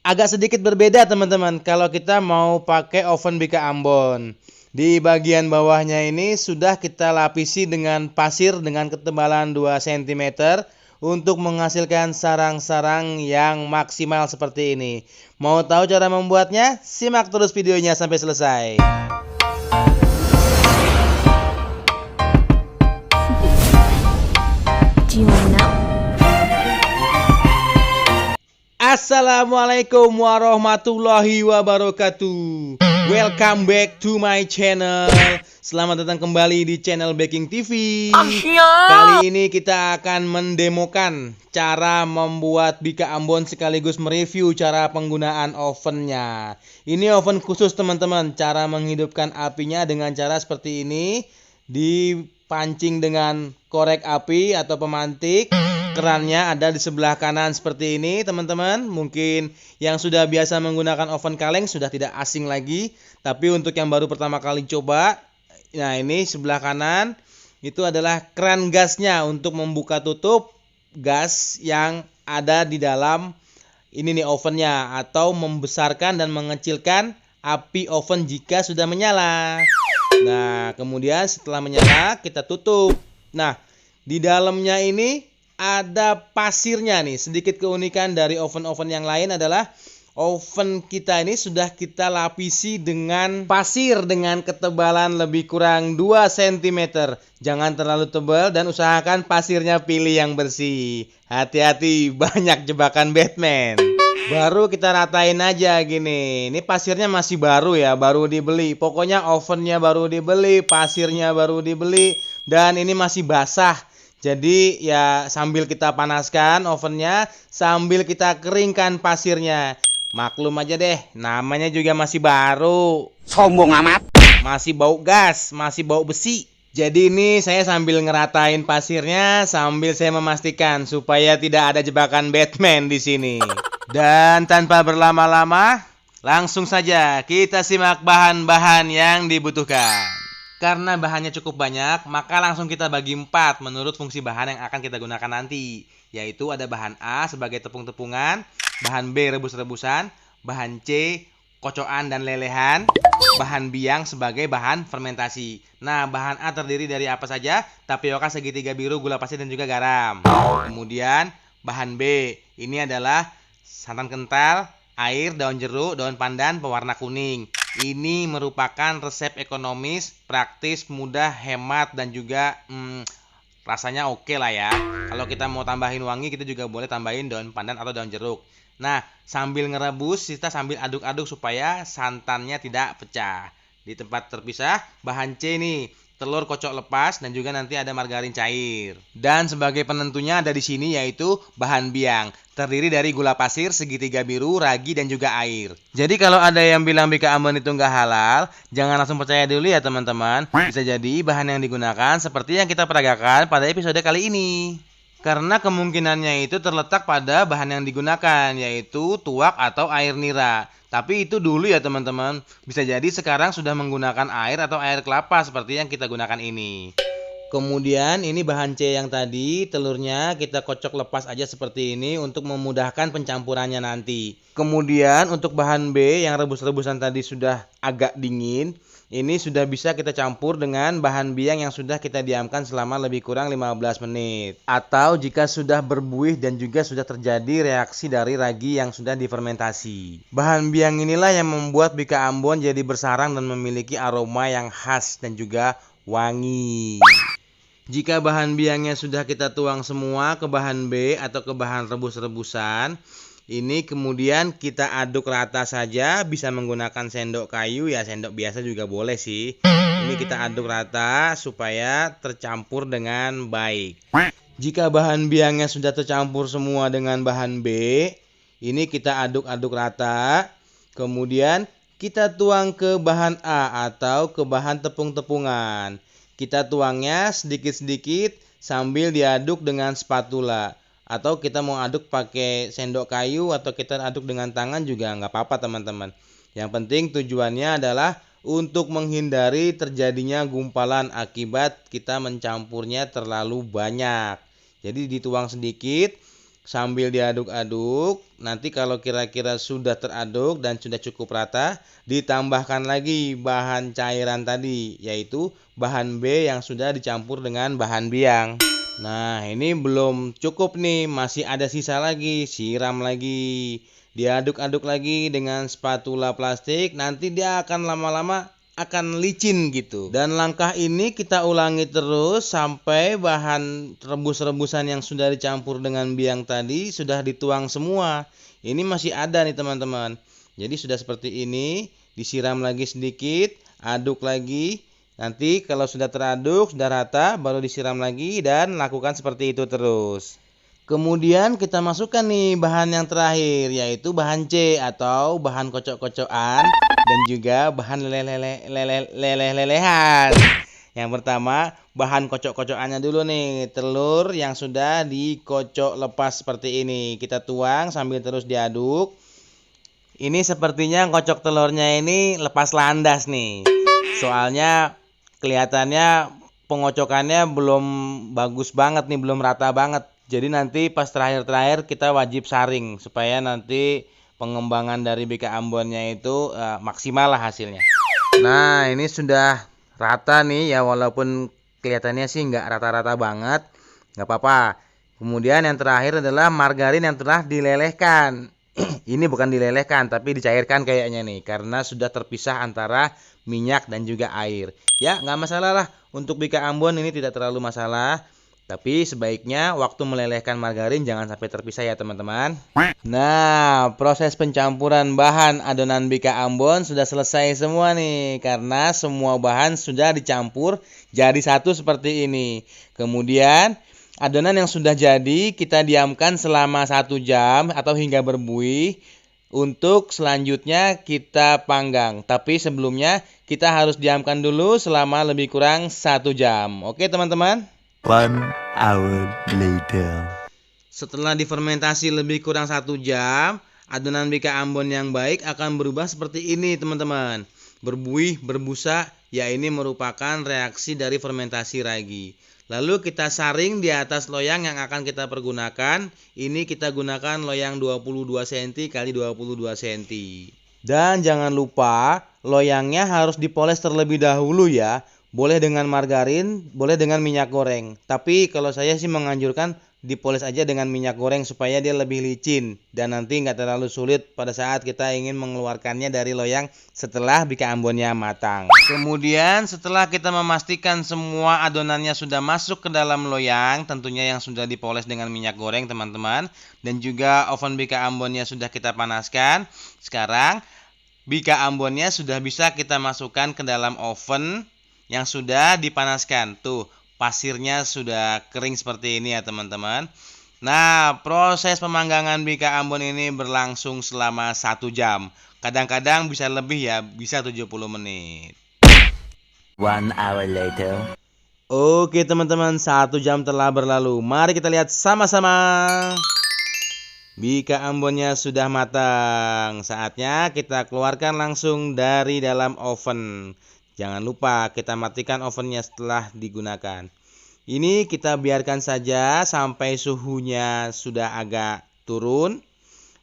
Agak sedikit berbeda teman-teman kalau kita mau pakai oven Bika Ambon. Di bagian bawahnya ini sudah kita lapisi dengan pasir dengan ketebalan 2 cm untuk menghasilkan sarang-sarang yang maksimal seperti ini. Mau tahu cara membuatnya? Simak terus videonya sampai selesai. Assalamualaikum warahmatullahi wabarakatuh. Welcome back to my channel. Selamat datang kembali di channel Baking TV. Kali ini kita akan mendemokan cara membuat Bika Ambon sekaligus mereview cara penggunaan ovennya. Ini oven khusus teman-teman. Cara menghidupkan apinya dengan cara seperti ini. Dipancing dengan korek api atau pemantik. Kerannya ada di sebelah kanan seperti ini teman-teman. Mungkin yang sudah biasa menggunakan oven kaleng sudah tidak asing lagi. Tapi untuk yang baru pertama kali coba, nah ini sebelah kanan itu adalah keran gasnya untuk membuka tutup gas yang ada di dalam ini nih ovennya, atau membesarkan dan mengecilkan api oven jika sudah menyala. Nah kemudian setelah menyala kita tutup. Nah di dalamnya ini ada pasirnya nih. Sedikit keunikan dari oven-oven yang lain adalah oven kita ini sudah kita lapisi dengan pasir dengan ketebalan lebih kurang 2 cm. Jangan terlalu tebal dan usahakan pasirnya pilih yang bersih. Hati-hati, banyak jebakan Batman. Baru kita ratain aja gini. Ini pasirnya masih baru ya, baru dibeli. Pokoknya ovennya baru dibeli, pasirnya baru dibeli, dan ini masih basah. Jadi ya sambil kita panaskan ovennya, sambil kita keringkan pasirnya. Maklum aja deh, namanya juga masih baru. Sombong amat. Masih bau gas, masih bau besi. Jadi ini saya sambil ngeratain pasirnya, sambil saya memastikan supaya tidak ada jebakan Batman di sini. Dan tanpa berlama-lama, langsung saja kita simak bahan-bahan yang dibutuhkan. Karena bahannya cukup banyak, maka langsung kita bagi 4 menurut fungsi bahan yang akan kita gunakan nanti. Yaitu ada bahan A sebagai tepung-tepungan, bahan B rebus-rebusan, bahan C kocokan dan lelehan, bahan biang sebagai bahan fermentasi. Nah, bahan A terdiri dari apa saja? Tapioka segitiga biru, gula pasir, dan juga garam. Kemudian bahan B ini adalah santan kental, air, daun jeruk, daun pandan, pewarna kuning. Ini merupakan resep ekonomis, praktis, mudah, hemat, dan juga rasanya oke lah ya. Kalau kita mau tambahin wangi, kita juga boleh tambahin daun pandan atau daun jeruk. Nah, sambil ngerebus, kita sambil aduk-aduk supaya santannya tidak pecah. Di tempat terpisah, bahan C nih, telur kocok lepas, dan juga nanti ada margarin cair. Dan sebagai penentunya ada di sini yaitu bahan biang, terdiri dari gula pasir, segitiga biru, ragi, dan juga air. Jadi kalau ada yang bilang Bika Ambon itu nggak halal, jangan langsung percaya dulu ya teman-teman. Bisa jadi bahan yang digunakan seperti yang kita peragakan pada episode kali ini. Karena kemungkinannya itu terletak pada bahan yang digunakan, yaitu tuak atau air nira. Tapi itu dulu ya teman-teman. Bisa jadi sekarang sudah menggunakan air atau air kelapa seperti yang kita gunakan ini. Kemudian ini bahan C yang tadi, telurnya kita kocok lepas aja seperti ini untuk memudahkan pencampurannya nanti. Kemudian untuk bahan B yang rebus-rebusan tadi sudah agak dingin. Ini sudah bisa kita campur dengan bahan biang yang sudah kita diamkan selama lebih kurang 15 menit. Atau jika sudah berbuih dan juga sudah terjadi reaksi dari ragi yang sudah difermentasi. Bahan biang inilah yang membuat Bika Ambon jadi bersarang dan memiliki aroma yang khas dan juga wangi. Jika bahan biangnya sudah kita tuang semua ke bahan B atau ke bahan rebus-rebusan, ini kemudian kita aduk rata saja, bisa menggunakan sendok kayu ya, sendok biasa juga boleh sih. Ini kita aduk rata supaya tercampur dengan baik. Jika bahan biangnya sudah tercampur semua dengan bahan B, ini kita aduk-aduk rata. Kemudian kita tuang ke bahan A atau ke bahan tepung-tepungan. Kita tuangnya sedikit-sedikit sambil diaduk dengan spatula. Atau kita mau aduk pakai sendok kayu atau kita aduk dengan tangan juga nggak apa-apa teman-teman. Yang penting tujuannya adalah untuk menghindari terjadinya gumpalan akibat kita mencampurnya terlalu banyak. Jadi dituang sedikit, sambil diaduk-aduk. Nanti kalau kira-kira sudah teraduk dan sudah cukup rata, ditambahkan lagi bahan cairan tadi, yaitu bahan B yang sudah dicampur dengan bahan biang. Nah, ini belum cukup nih, masih ada sisa lagi, siram lagi. Diaduk-aduk lagi dengan spatula plastik, nanti dia akan lama-lama akan licin gitu. Dan langkah ini kita ulangi terus sampai bahan rebus-rebusan yang sudah dicampur dengan biang tadi sudah dituang semua. Ini masih ada nih teman-teman. Jadi sudah seperti ini, disiram lagi sedikit, aduk lagi. Nanti kalau sudah teraduk, sudah rata, baru disiram lagi dan lakukan seperti itu terus. Kemudian kita masukkan nih bahan yang terakhir, yaitu bahan C atau bahan kocok-kocokan dan juga bahan leleh-lelehan. Yang pertama, bahan kocok-kocokannya dulu nih, telur yang sudah dikocok lepas seperti ini. Kita tuang sambil terus diaduk. Ini sepertinya kocok telurnya ini lepas landas nih. Soalnya kelihatannya pengocokannya belum bagus banget nih, belum rata banget. Jadi nanti pas terakhir-terakhir kita wajib saring supaya nanti pengembangan dari BK Ambonnya itu maksimal lah hasilnya. Nah, ini sudah rata nih ya, walaupun kelihatannya sih nggak rata-rata banget, nggak apa-apa. Kemudian yang terakhir adalah margarin yang telah dilelehkan. Ini bukan dilelehkan tapi dicairkan kayaknya nih, karena sudah terpisah antara minyak dan juga air. Ya nggak masalah lah, untuk BK Ambon ini tidak terlalu masalah. Tapi sebaiknya waktu melelehkan margarin jangan sampai terpisah ya teman-teman. Nah, proses pencampuran bahan adonan BK Ambon sudah selesai semua nih, karena semua bahan sudah dicampur jadi satu seperti ini. Kemudian adonan yang sudah jadi kita diamkan selama 1 jam atau hingga berbuih. Untuk selanjutnya kita panggang. Tapi sebelumnya kita harus diamkan dulu selama lebih kurang 1 jam. Oke teman-teman? 1 hour later. Setelah difermentasi lebih kurang 1 jam, adonan BK Ambon yang baik akan berubah seperti ini teman-teman. Berbuih, berbusa, ya ini merupakan reaksi dari fermentasi ragi. Lalu kita saring di atas loyang yang akan kita pergunakan. Ini kita gunakan loyang 22 cm x 22 cm. Dan jangan lupa loyangnya harus dipoles terlebih dahulu ya. Boleh dengan margarin, boleh dengan minyak goreng. Tapi kalau saya sih menganjurkan dipoles aja dengan minyak goreng supaya dia lebih licin dan nanti nggak terlalu sulit pada saat kita ingin mengeluarkannya dari loyang setelah BK Ambonnya matang. Kemudian setelah kita memastikan semua adonannya sudah masuk ke dalam loyang, tentunya yang sudah dipoles dengan minyak goreng teman-teman, dan juga oven BK Ambonnya sudah kita panaskan. Sekarang BK Ambonnya sudah bisa kita masukkan ke dalam oven yang sudah dipanaskan. Tuh, pasirnya sudah kering seperti ini ya teman-teman. Nah, proses pemanggangan BK Ambon ini berlangsung selama 1 jam. Kadang-kadang bisa lebih ya, bisa 70 menit. 1 hour later. Oke teman-teman, 1 jam telah berlalu. Mari kita lihat sama-sama. BK Ambonnya sudah matang. Saatnya kita keluarkan langsung dari dalam oven. Jangan lupa kita matikan ovennya setelah digunakan. Ini kita biarkan saja sampai suhunya sudah agak turun.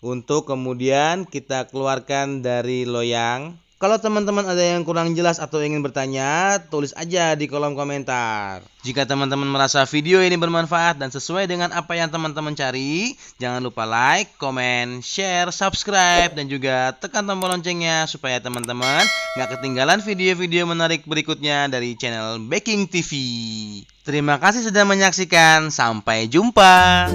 Untuk kemudian kita keluarkan dari loyang. Kalau teman-teman ada yang kurang jelas atau ingin bertanya, tulis aja di kolom komentar. Jika teman-teman merasa video ini bermanfaat dan sesuai dengan apa yang teman-teman cari, jangan lupa like, komen, share, subscribe, dan juga tekan tombol loncengnya supaya teman-teman gak ketinggalan video-video menarik berikutnya dari channel Baking TV. Terima kasih sudah menyaksikan, sampai jumpa.